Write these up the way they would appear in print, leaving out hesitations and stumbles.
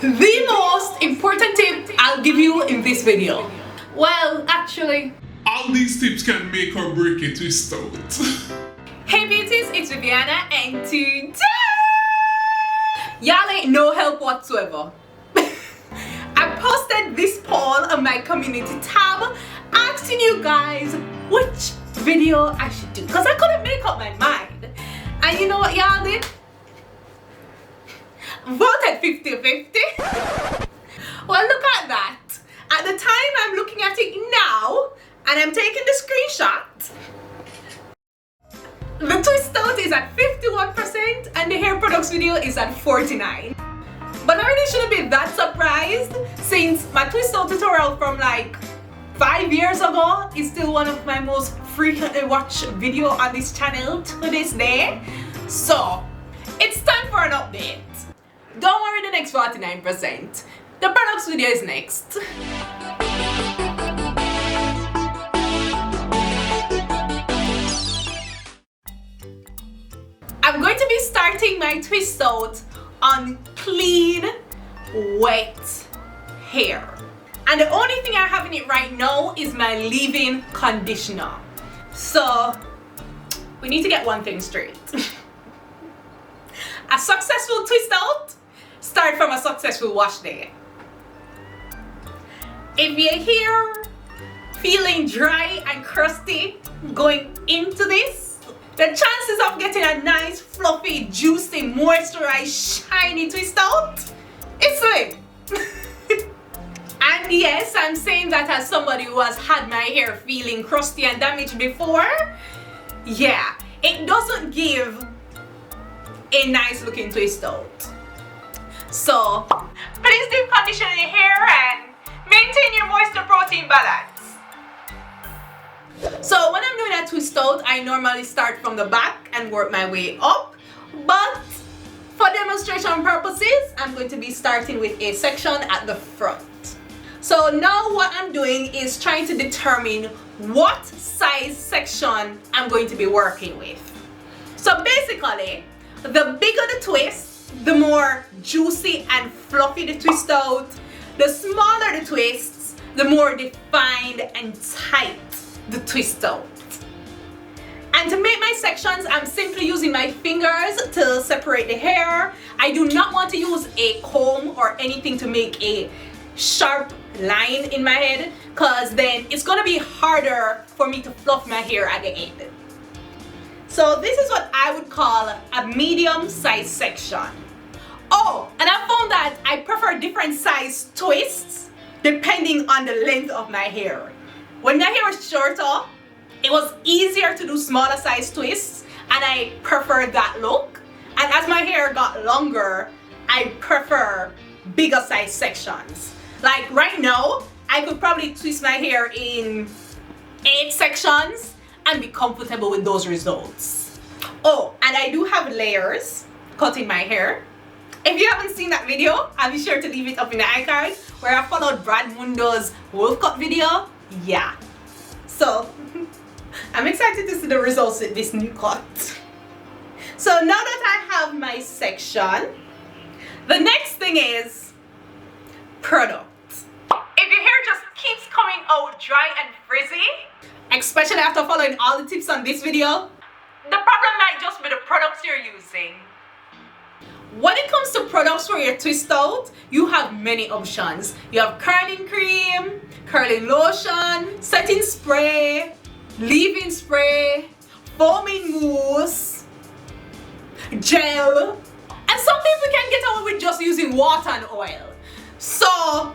The most important tip I'll give you in this video. Well, actually, all these tips can make or break a twist out. Hey beauties, it's Viviana, and today y'all ain't no help whatsoever. I posted this poll on my community tab asking you guys which video I should do because I couldn't make up my mind. And you know what y'all did? Voted 50-50. Well, look at that. At the time I'm looking at it now and I'm taking the screenshot, the twist out is at 51% and the hair products video is at 49%. But I really shouldn't be that surprised since my twist out tutorial from like 5 years ago is still one of my most frequently watched video on this channel to this day. So it's time for an update. Don't worry, the next 49%. The products video is next. I'm going to be starting my twist out on clean, wet hair. And the only thing I have in it right now is my leave-in conditioner. So we need to get one thing straight. A successful twist out starts from a successful wash day. If you're here feeling dry and crusty going into this, the chances of getting a nice, fluffy, juicy, moisturized, shiny twist out is slim. And yes, I'm saying that as somebody who has had my hair feeling crusty and damaged before. Yeah, it doesn't give a nice looking twist out. So please deep condition your hair and maintain your moisture protein balance. So when I'm doing a twist out, I normally start from the back and work my way up, but for demonstration purposes, I'm going to be starting with a section at the front. So now what I'm doing is trying to determine what size section I'm going to be working with. So basically, the bigger the twist, the more juicy and fluffy the twist out. The smaller the twists, the more defined and tight the twist out. And to make my sections, I'm simply using my fingers to separate the hair. I do not want to use a comb or anything to make a sharp line in my head, because then it's gonna be harder for me to fluff my hair at the end. So this is what I would call a medium size section. Oh, and I found that I prefer different size twists depending on the length of my hair. When my hair was shorter, it was easier to do smaller size twists and I preferred that look. And as my hair got longer, I prefer bigger size sections. Like right now, I could probably twist my hair in 8 sections and be comfortable with those results. Oh, and I do have layers cutting my hair. If you haven't seen that video, I'll be sure to leave it up in the icon where I followed Brad Mundo's wolf cut video. Yeah, so I'm excited to see the results with this new cut. So now that I have my section, the next thing is product. If your hair just keeps coming out dry and frizzy, especially after following all the tips on this video, the problem might just be the products you're using. When it comes to products for your twist out, you have many options. You have curling cream, curling lotion, setting spray, leave-in spray, foaming mousse, gel, and some people can get away with just using water and oil. So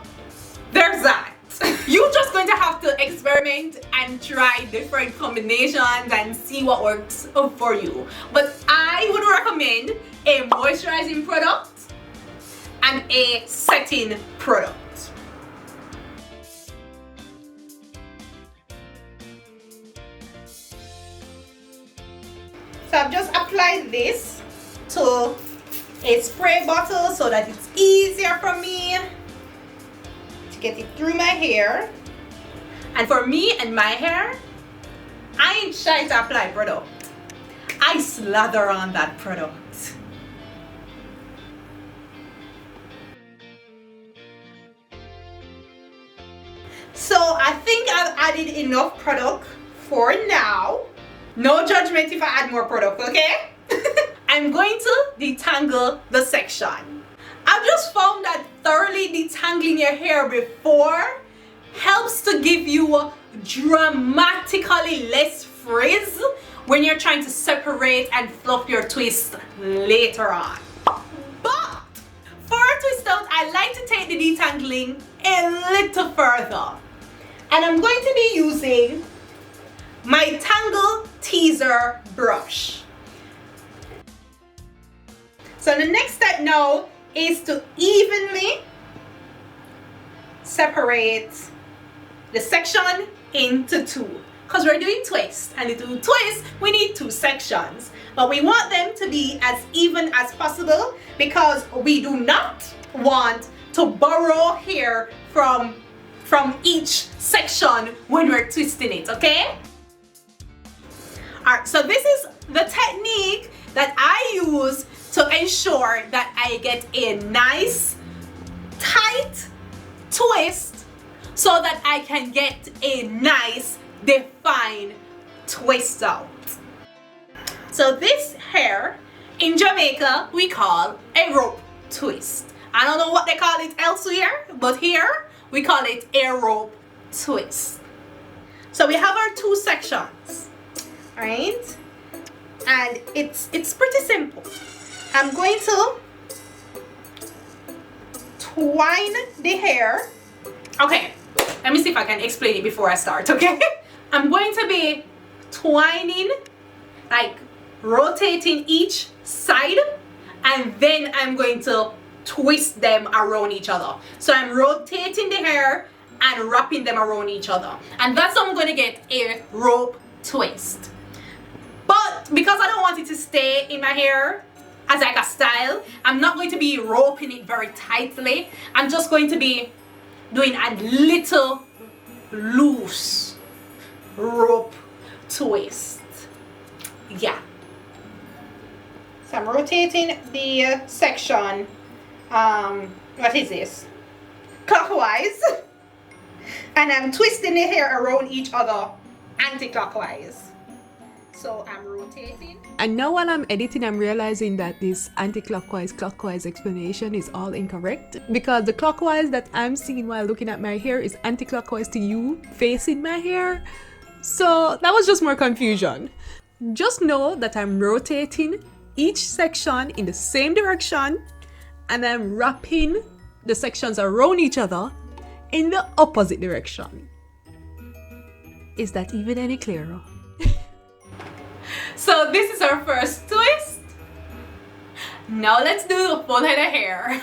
there's that. You're just going to have to experiment and try different combinations and see what works for you. But I would recommend a moisturizing product and a setting product. So I've just applied this to a spray bottle so that it's easier for me to get it through my hair. And for me and my hair, I ain't shy to apply product. I slather on that product. So I think I've added enough product for now. No judgment if I add more product, okay? I'm going to detangle the section. I've just found that thoroughly detangling your hair before helps to give you dramatically less frizz when you're trying to separate and fluff your twist later on. But for a twist out, I like to take the detangling a little further. And I'm going to be using my Tangle Teaser brush. So the next step now is to evenly separate the section into two. Because we're doing twist, and to do twist, we need two sections. But we want them to be as even as possible because we do not want to borrow hair from each section when we're twisting it, okay? Alright, so this is the technique that I use to ensure that I get a nice, tight twist so that I can get a nice, defined twist out. So this hair, in Jamaica, we call a rope twist. I don't know what they call it elsewhere, but here, we call it a rope twist. So we have our two sections, right? And it's pretty simple. I'm going to twine the hair. Okay, let me see if I can explain it before I start, okay? I'm going to be twining, like rotating each side, and then I'm going to twist them around each other. So I'm rotating the hair and wrapping them around each other. And that's how I'm going to get a rope twist. But because I don't want it to stay in my hair as like a style, I'm not going to be roping it very tightly. I'm just going to be doing a little loose rope twist. Yeah. So I'm rotating the section, what is this? Clockwise. And I'm twisting the hair around each other anti-clockwise. So I'm rotating. And now while I'm editing, I'm realizing that this anti-clockwise, clockwise explanation is all incorrect. Because the clockwise that I'm seeing while looking at my hair is anti-clockwise to you facing my hair. So that was just more confusion. Just know that I'm rotating each section in the same direction and I'm wrapping the sections around each other in the opposite direction. Is that even any clearer? So this is our first twist. Now let's do the full head of hair.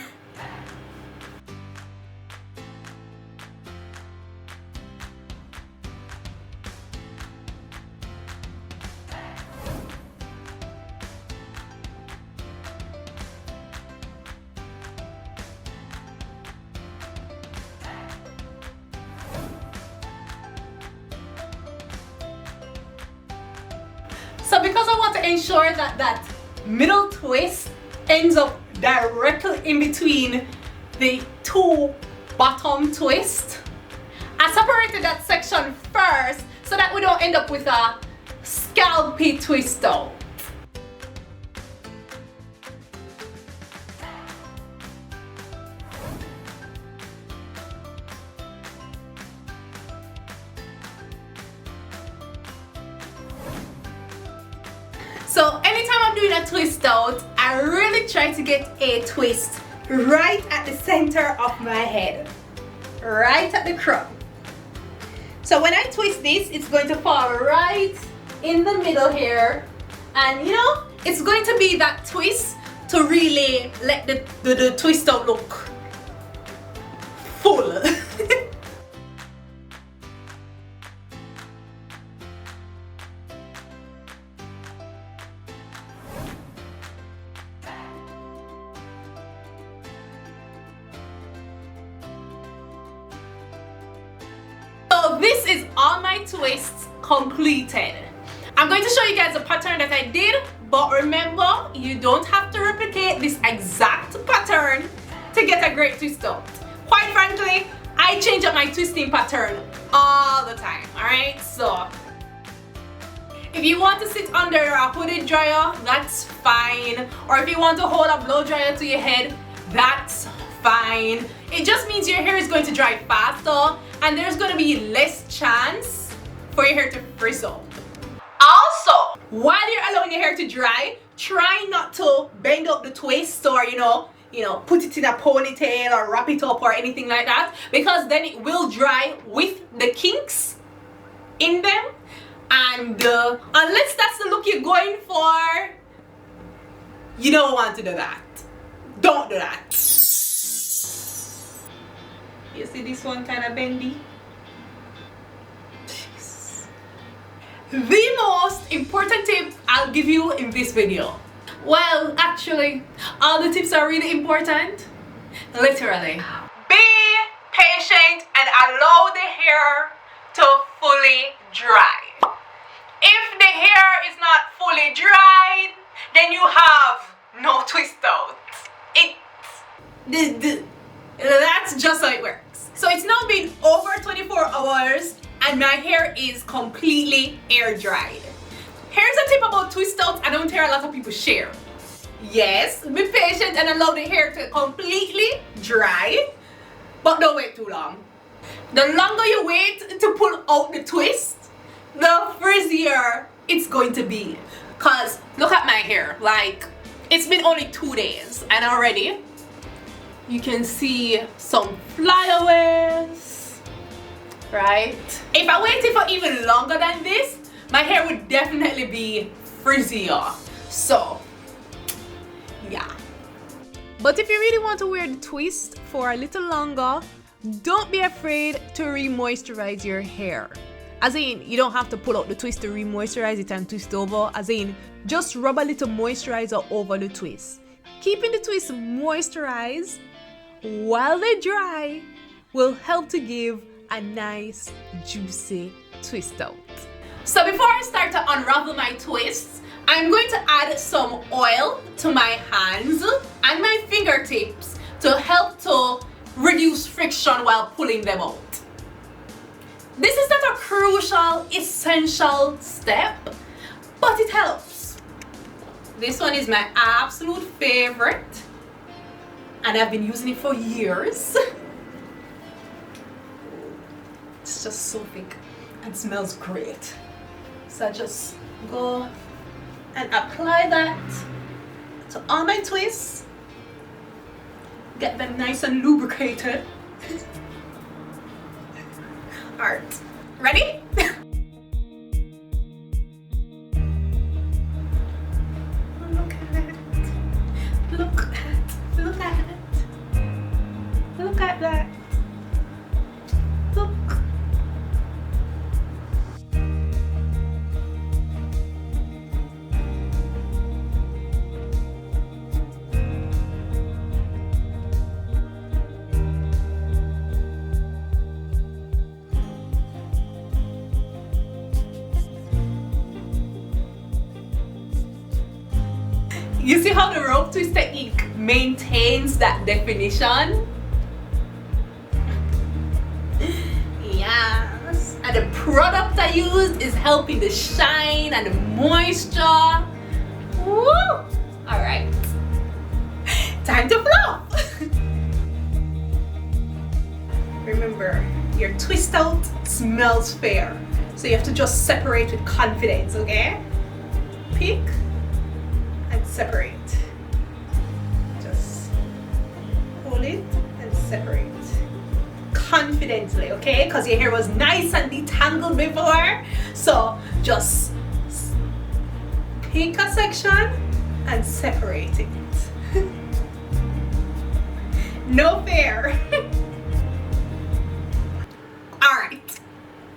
So because I want to ensure that that middle twist ends up directly in between the two bottom twists, I separated that section first so that we don't end up with a scalpy twist out. So anytime I'm doing a twist out, I really try to get a twist right at the center of my head, right at the crown. So when I twist this, it's going to fall right in the middle here, and you know, it's going to be that twist to really let the twist out look full. So this is all my twists completed. I'm going to show you guys the pattern that I did, but remember, you don't have to replicate this exact pattern to get a great twist out. Quite frankly, I change up my twisting pattern all the time, alright? So if you want to sit under a hooded dryer, that's fine. Or if you want to hold a blow dryer to your head, that's fine. It just means your hair is going to dry faster and there's going to be less chance for your hair to frizz up. Also, while you're allowing your hair to dry, try not to bend up the twist or put it in a ponytail or wrap it up or anything like that, because then it will dry with the kinks in them, and unless that's the look you're going for, you don't want to do that. Don't do that. You see this one kind of bendy? Jeez. The most important tip I'll give you in this video. Well, actually, all the tips are really important. Literally. Be patient and allow the hair to fully dry. If the hair is not fully dried, then you have no twist out. That's just how it works. So it's now been over 24 hours and my hair is completely air dried. Here's a tip about twist outs I don't hear a lot of people share. Yes, be patient and allow the hair to completely dry, but don't wait too long. The longer you wait to pull out the twist, the frizzier it's going to be. Cause look at my hair, like it's been only 2 days and already you can see some flyaways, right? If I waited for even longer than this, my hair would definitely be frizzier. So yeah. But if you really want to wear the twist for a little longer, don't be afraid to re-moisturize your hair. As in, you don't have to pull out the twist to re-moisturize it and twist over. As in, just rub a little moisturizer over the twist. Keeping the twist moisturized while they dry will help to give a nice, juicy twist out. So before I start to unravel my twists, I'm going to add some oil to my hands and my fingertips to help to reduce friction while pulling them out. This is not a crucial, essential step, but it helps. This one is my absolute favorite and I've been using it for years. It's just so thick and smells great. So I just go and apply that to all my twists. Get them nice and lubricated. Alright, ready? Look at it. Look at it. Look at it. Look at that. Look. You see how the rope twist technique maintains that definition? Yes. And the product I used is helping the shine and the moisture. Woo! Alright. Time to fluff! Remember, your twist out smells fair. So you have to just separate with confidence, okay? Pick and separate. Just hold it and separate confidently, okay? Because your hair was nice and detangled before. So just pick a section and separate it. No fair. Alright,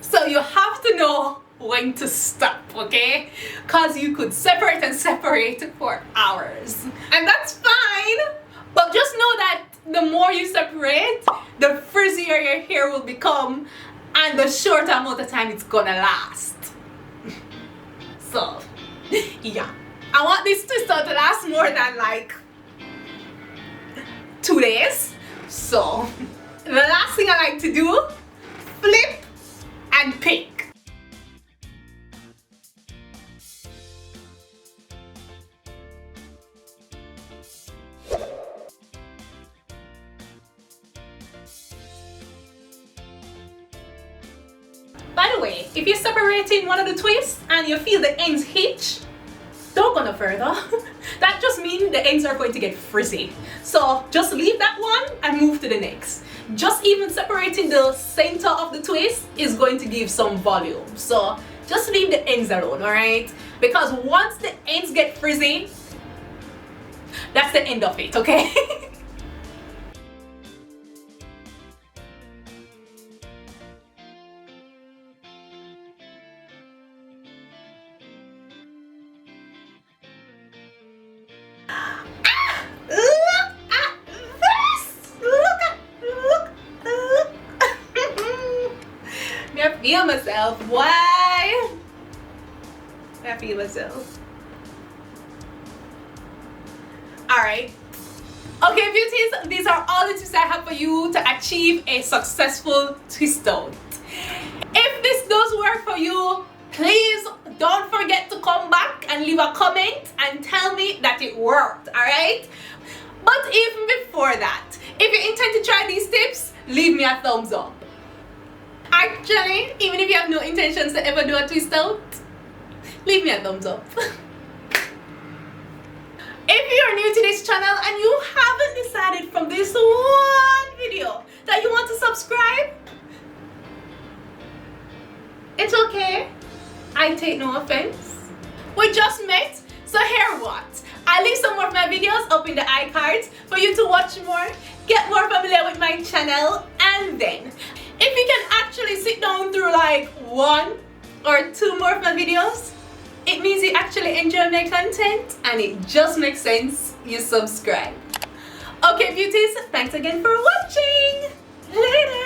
so you have to know when to stop, okay? Because you could separate and separate for hours. And that's fine, but just know that the more you separate, the frizzier your hair will become and the shorter amount of time it's gonna last. So, yeah. I want this twist out to last more than like 2 days. So, the last thing I like to do, flip and pick. By the way, if you're separating one of the twists and you feel the ends hitch, don't go no further. That just means the ends are going to get frizzy. So just leave that one and move to the next. Just even separating the center of the twist is going to give some volume. So just leave the ends alone, alright? Because once the ends get frizzy, that's the end of it, okay? I feel myself. Why? I feel myself. Alright. Okay, beauties, these are all the tips I have for you to achieve a successful twist out. If this does work for you, please don't forget to come back and leave a comment and tell me that it worked, alright? But even before that, if you intend to try these tips, leave me a thumbs up. Actually, even if you have no intentions to ever do a twist out, leave me a thumbs up. If you're new to this channel and you haven't decided from this one video that you want to subscribe, it's okay. I take no offense. We just met, so here what? I'll leave some more of my videos up in the iCards for you to watch more, get more familiar with my channel, and then if you can actually sit down through like 1 or 2 more of my videos, it means you actually enjoy my content and it just makes sense you subscribe. Okay, beauties, thanks again for watching. Later.